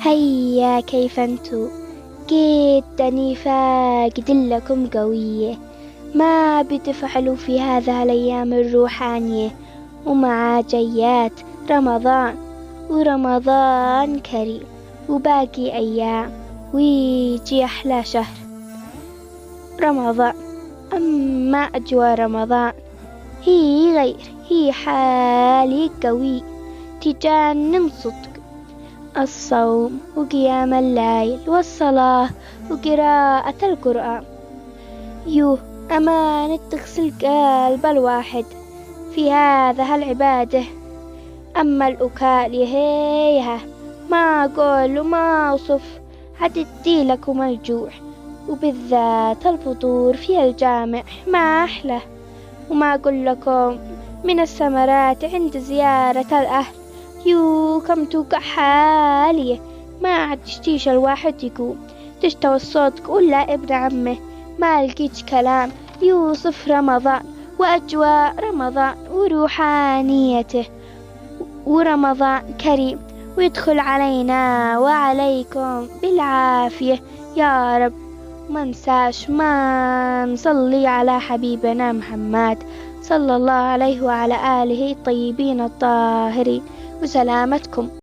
هيا كيف انتو؟ جدني فاقد لكم قوية. ما بتفعلوا في هذا الأيام الروحانية؟ ومع جيات رمضان، ورمضان كريم وباقي أيام ويجي أحلى شهر رمضان. أما أجواء رمضان هي حالي قوي تجنن صدق. الصوم وقيام الليل والصلاة وقراءة القرآن، أمانة تغسل قلب الواحد في هذا العبادة. أما الأكال يهيها ما أقول وما أوصف، حتدي لكم الجوع، وبالذات الفطور في الجامع ما أحلى. وما أقول لكم من الثمرات عند زيارة الأهل، كم توقع حالية ما عاد تشتيش الواحد يقوم. تشتوى الصوت قول لا ابن عمه، ما لقيتش كلام يوصف رمضان وأجواء رمضان وروحانيته. ورمضان كريم ويدخل علينا وعليكم بالعافية يا رب. ما نصلي على حبيبنا محمد صلى الله عليه وعلى آله الطيبين الطاهرين. وسلامتكم.